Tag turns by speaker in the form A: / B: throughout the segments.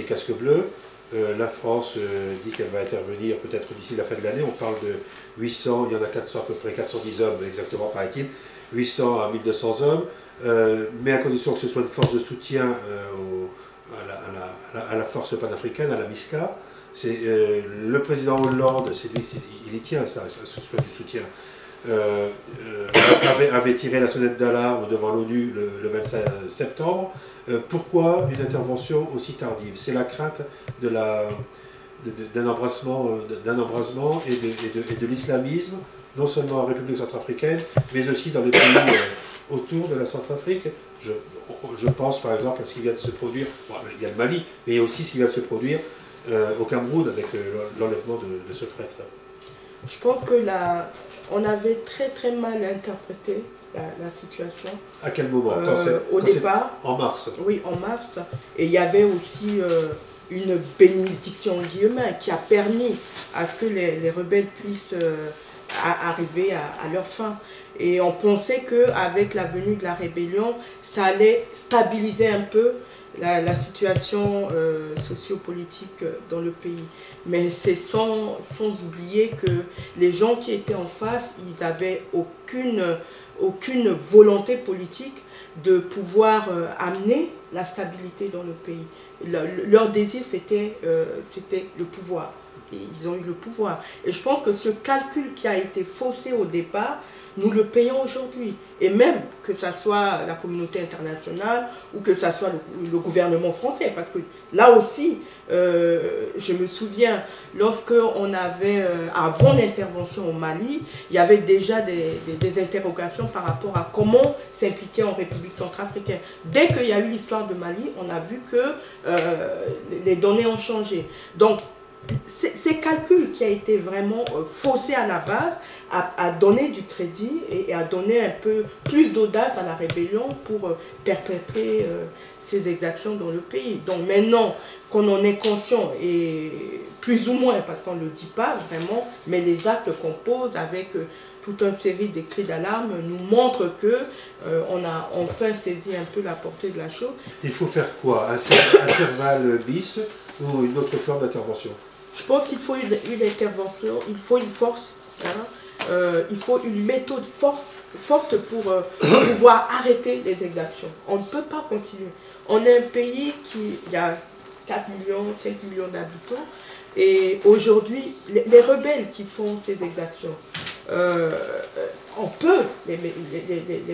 A: des casques bleus. La France dit qu'elle va intervenir peut-être d'ici la fin de l'année. On parle de 800, il y en a 400 à peu près, 410 hommes exactement paraît-il, 800 à 1200 hommes, mais à condition que ce soit une force de soutien à la force panafricaine, à la MISCA. C'est le président Hollande, c'est lui, il y tient ça, ce soit du soutien. Avait tiré la sonnette d'alarme devant l'ONU le 25 septembre. Pourquoi une intervention aussi tardive? C'est la crainte d'un embrasement et de l'islamisme, non seulement en République centrafricaine, mais aussi dans les pays autour de la Centrafrique. Je pense par exemple à ce qui vient de se produire, bon, il y a le Mali, mais il y a aussi ce qui vient de se produire au Cameroun avec l'enlèvement de ce prêtre.
B: Je pense que on avait très mal interprété la situation.
A: À quel moment?
B: Au départ.
A: En mars.
B: Oui, en mars. Et il y avait aussi une bénédiction en guillemets qui a permis à ce que les rebelles puissent arriver à leur fin. Et on pensait qu'avec la venue de la rébellion, ça allait stabiliser un peu la situation sociopolitique dans le pays. Mais c'est sans oublier que les gens qui étaient en face, ils n'avaient aucune volonté politique de pouvoir amener la stabilité dans le pays. Leur désir, c'était le pouvoir. Et ils ont eu le pouvoir. Et je pense que ce calcul qui a été faussé au départ, nous le payons aujourd'hui. Et même que ce soit la communauté internationale ou que ce soit le gouvernement français. Parce que là aussi, je me souviens, lorsqu'on avait, avant l'intervention au Mali, il y avait déjà des interrogations par rapport à comment s'impliquer en République centrafricaine. Dès qu'il y a eu l'histoire de Mali, on a vu que les données ont changé. Donc, ces calculs qui a été vraiment faussé à la base a donné du crédit et a donné un peu plus d'audace à la rébellion pour perpétrer ces exactions dans le pays. Donc maintenant qu'on en est conscient, et plus ou moins, parce qu'on ne le dit pas vraiment, mais les actes qu'on pose avec toute une série de cris d'alarme nous montrent qu'on a enfin saisi un peu la portée de la chose.
A: Il faut faire quoi? Un Serval bis ou une autre forme d'intervention?
B: Je pense qu'il faut une intervention, il faut une force, hein, il faut une méthode forte pour pouvoir arrêter les exactions. On ne peut pas continuer. On est un pays il y a 4 millions, 5 millions d'habitants, et aujourd'hui, les rebelles qui font ces exactions, on peut les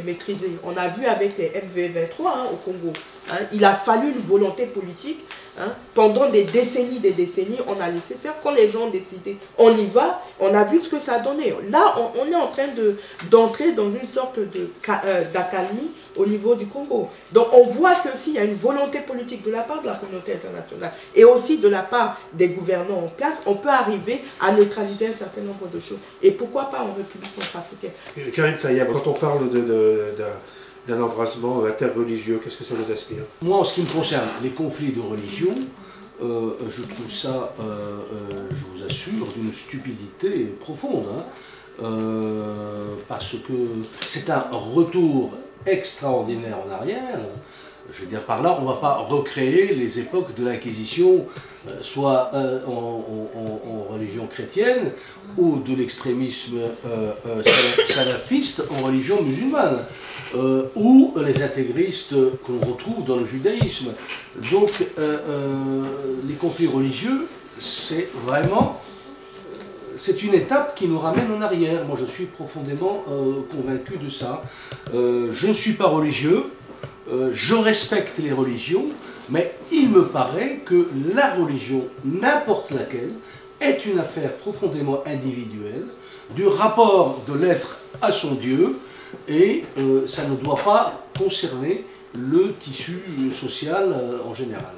B: maîtriser. On a vu avec les MV23 au Congo. Hein, il a fallu une volonté politique. Hein, pendant des décennies, on a laissé faire. Quand les gens ont décidé, on y va, on a vu ce que ça a donné. Là, on est en train d'entrer dans une sorte d'accalmie au niveau du Congo. Donc, on voit que s'il y a une volonté politique de la part de la communauté internationale et aussi de la part des gouvernants en place, on peut arriver à neutraliser un certain nombre de choses. Et pourquoi pas en République centrafricaine?
A: Karim Tayeb, quand on parle d'un embrasement interreligieux, qu'est-ce que ça vous inspire?
C: Moi, en ce qui me concerne, les conflits de religion, je trouve ça, je vous assure, d'une stupidité profonde. Hein, parce que c'est un retour extraordinaire en arrière. Je veux dire, par là, on ne va pas recréer les époques de l'Inquisition, soit en religion chrétienne, ou de l'extrémisme salafiste en religion musulmane, ou les intégristes qu'on retrouve dans le judaïsme. Donc, les conflits religieux, c'est vraiment... C'est une étape qui nous ramène en arrière. Moi, je suis profondément convaincu de ça. Je ne suis pas religieux. Je respecte les religions, mais il me paraît que la religion, n'importe laquelle, est une affaire profondément individuelle, du rapport de l'être à son Dieu, et ça ne doit pas concerner le tissu social en général.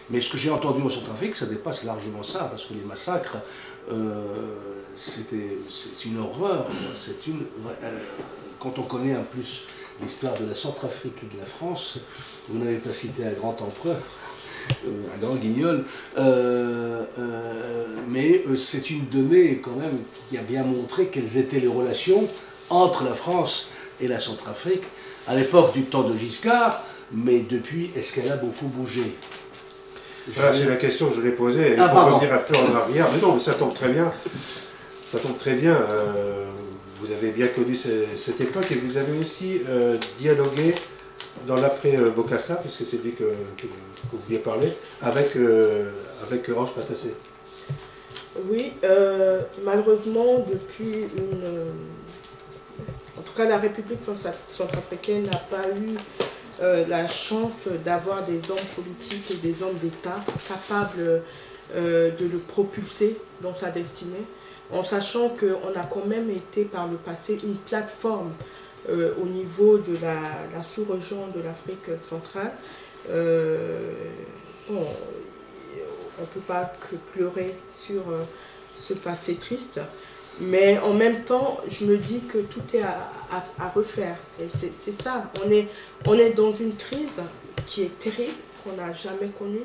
C: Mais ce que j'ai entendu en Centrafrique, ça dépasse largement ça, parce que les massacres, c'est une horreur. Quand on connaît en plus l'histoire de la Centrafrique et de la France, vous n'avez pas cité un grand empereur, un grand guignol, mais c'est une donnée quand même qui a bien montré quelles étaient les relations entre la France et la Centrafrique à l'époque du temps de Giscard, mais depuis, est-ce qu'elle a beaucoup bougé?
A: Voilà, c'est la question que je l'ai posée. Et
C: Ah,
A: pour
C: pardon.
A: revenir un peu en arrière, mais non, ça tombe très bien. Ça tombe très bien. Vous avez bien connu cette époque et vous avez aussi dialogué dans l'après-Bokassa, puisque c'est lui que vous vouliez parler, avec Ange Patassé.
B: Oui, malheureusement, depuis en tout cas, la République centrafricaine n'a pas eu la chance d'avoir des hommes politiques et des hommes d'État capables de le propulser dans sa destinée, en sachant qu'on a quand même été par le passé une plateforme au niveau de la sous-région de l'Afrique centrale. Bon, on ne peut pas que pleurer sur ce passé triste, mais en même temps, je me dis que tout est à refaire. Et c'est ça, on est dans une crise qui est terrible, qu'on n'a jamais connue,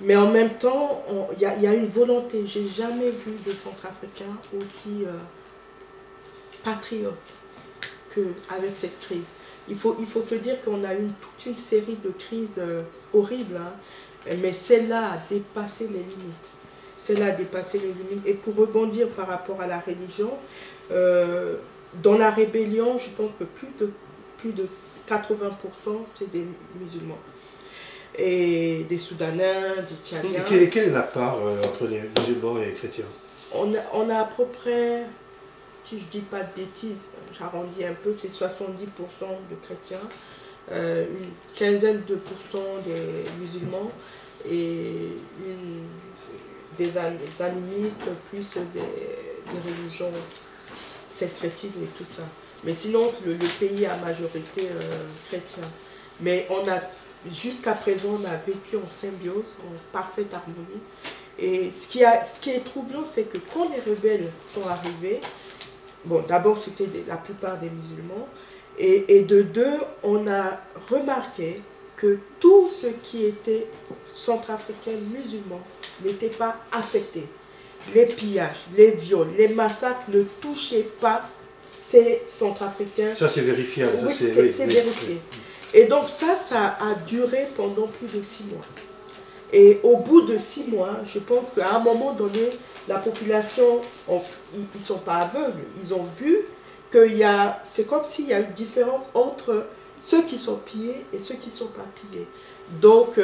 B: mais en même temps, il y a une volonté. J'ai jamais vu des Centrafricains aussi patriotes qu'avec cette crise. Il faut se dire qu'on a eu toute une série de crises horribles, hein, mais celle-là a dépassé les limites. Celle-là a dépassé les limites. Et pour rebondir par rapport à la religion, dans la rébellion, je pense que plus de 80% c'est des musulmans. Et des Soudanais, des Tchadiens.
A: Quelle est la part entre les musulmans et les chrétiens?
B: On a à peu près, si je ne dis pas de bêtises, j'arrondis un peu, c'est 70% de chrétiens, une quinzaine de pourcents des musulmans et des animistes, plus des religions syncrétisme et tout ça. Mais sinon, le pays a majorité chrétien. Mais jusqu'à présent, on a vécu en symbiose, en parfaite harmonie. Et ce qui est troublant, c'est que quand les rebelles sont arrivés, bon, d'abord, c'était la plupart des musulmans, et de deux, on a remarqué que tout ce qui était centrafricain musulman n'était pas affecté. Les pillages, les viols, les massacres ne touchaient pas ces Centrafricains.
A: Ça, c'est vérifiable.
B: Oui, c'est vérifié. Et donc ça a duré pendant plus de 6 mois. Et au bout de 6 mois, je pense qu'à un moment donné, la population, ils ne sont pas aveugles, ils ont vu c'est comme s'il y a une différence entre ceux qui sont pillés et ceux qui ne sont pas pillés. Donc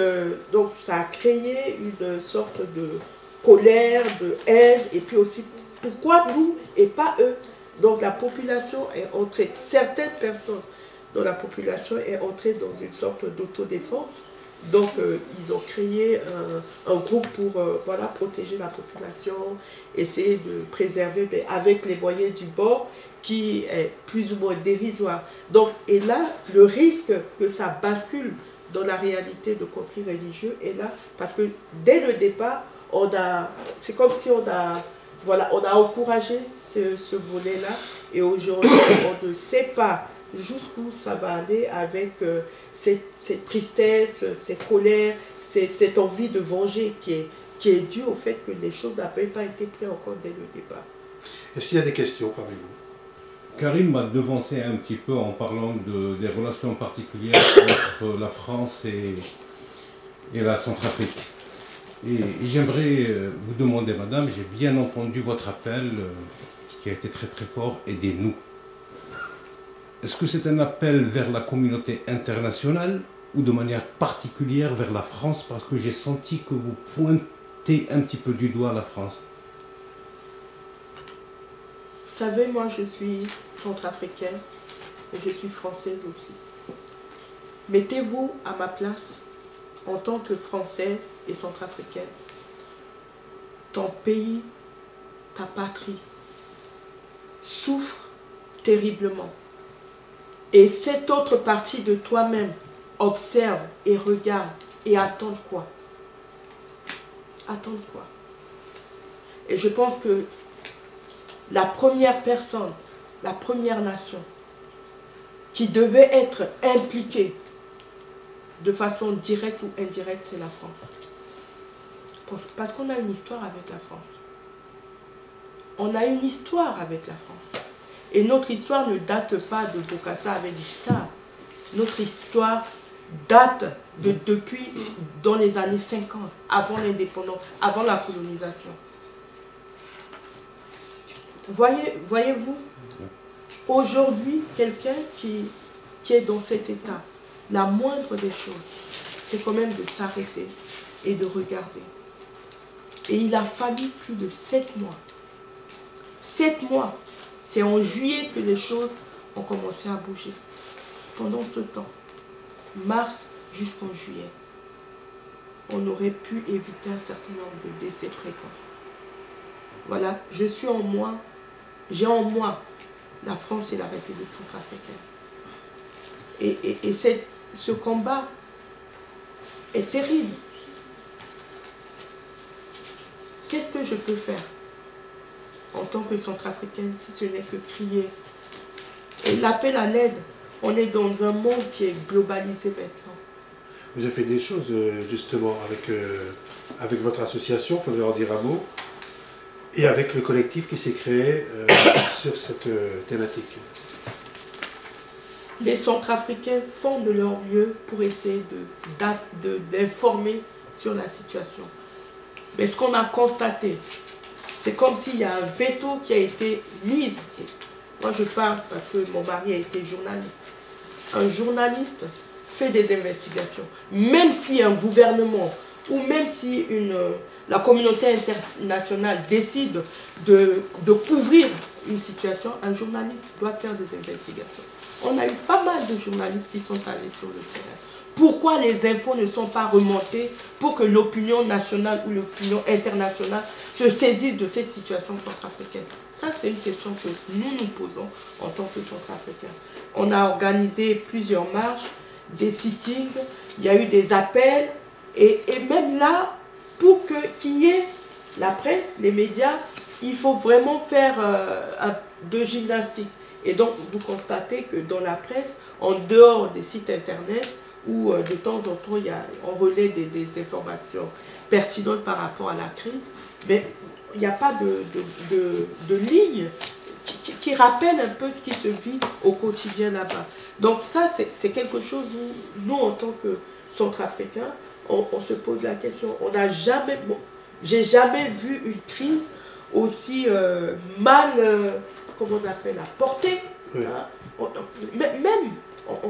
B: ça a créé une sorte de colère, de haine, et puis aussi, pourquoi nous et pas eux? Donc la population est entrée, certaines personnes dans la population est entrée dans une sorte d'autodéfense. Donc ils ont créé un groupe pour voilà, protéger la population, essayer de préserver avec les moyens du bord qui est plus ou moins dérisoire. Donc, et là, le risque que ça bascule dans la réalité de conflits religieux est là, parce que dès le départ, c'est comme si on a encouragé ce volet-là, et aujourd'hui, on ne sait pas jusqu'où ça va aller avec cette tristesse, cette colère, cette envie de venger qui est due au fait que les choses n'avaient pas été prises en compte dès le départ.
A: Est-ce qu'il y a des questions parmi vous?
D: Karim m'a devancé un petit peu en parlant des relations particulières entre la France et la Centrafrique. Et j'aimerais vous demander, madame, j'ai bien entendu votre appel qui a été très très fort, aidez-nous. Est-ce que c'est un appel vers la communauté internationale ou de manière particulière vers la France, parce que j'ai senti que vous pointez un petit peu du doigt la France?
B: Vous savez, moi je suis centrafricaine et je suis française aussi. Mettez-vous à ma place en tant que française et centrafricaine. Ton pays, ta patrie, souffre terriblement. Et cette autre partie de toi-même observe et regarde et attend quoi? Attend quoi? Et je pense que la première personne, la première nation qui devait être impliquée de façon directe ou indirecte, c'est la France. Parce qu'on a une histoire avec la France. On a une histoire avec la France. Et notre histoire ne date pas de Bokassa avec Distar. Notre histoire date depuis dans les années 50, avant l'indépendance, avant la colonisation. Voyez-vous, aujourd'hui, quelqu'un qui est dans cet état, la moindre des choses, c'est quand même de s'arrêter et de regarder. Et il a fallu plus de 7 mois. 7 mois. C'est en juillet que les choses ont commencé à bouger. Pendant ce temps, mars jusqu'en juillet, on aurait pu éviter un certain nombre de décès précoces. Voilà, j'ai en moi la France et la République centrafricaine. Et ce combat est terrible. Qu'est-ce que je peux faire en tant que centrafricaine si ce n'est que crier? Et l'appel à l'aide, on est dans un monde qui est globalisé maintenant.
A: Vous avez fait des choses justement avec votre association, il faudrait en dire un mot, et avec le collectif qui s'est créé sur cette thématique.
B: Les Centrafricains font de leur mieux pour essayer d'informer sur la situation. Mais ce qu'on a constaté, c'est comme s'il y a un veto qui a été mis. Moi je parle parce que mon mari a été journaliste. Un journaliste fait des investigations. Même si un gouvernement ou même si la communauté internationale décide de couvrir une situation, un journaliste doit faire des investigations. On a eu pas mal de journalistes qui sont allés sur le terrain. Pourquoi les infos ne sont pas remontées pour que l'opinion nationale ou l'opinion internationale se saisisse de cette situation centrafricaine? Ça, c'est une question que nous nous posons en tant que Centrafricains. On a organisé plusieurs marches, des sittings, il y a eu des appels, et même là, pour qu'il y ait la presse, les médias, il faut vraiment faire de gymnastique. Et donc, vous constatez que dans la presse, en dehors des sites internet, où de temps en temps, on relaie des informations pertinentes par rapport à la crise, mais il n'y a pas de ligne qui rappelle un peu ce qui se vit au quotidien là-bas. Donc ça, c'est quelque chose où nous, en tant que Centrafricains, on se pose la question. On n'a jamais, j'ai jamais vu une crise aussi mal, comment on appelle, portée. Oui. Hein? Même,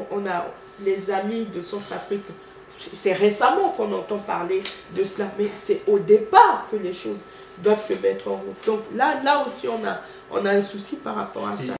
B: on a les amis de Centrafrique, c'est récemment qu'on entend parler de cela, mais c'est au départ que les choses doivent se mettre en route. Donc là aussi, on a un souci par rapport à ça.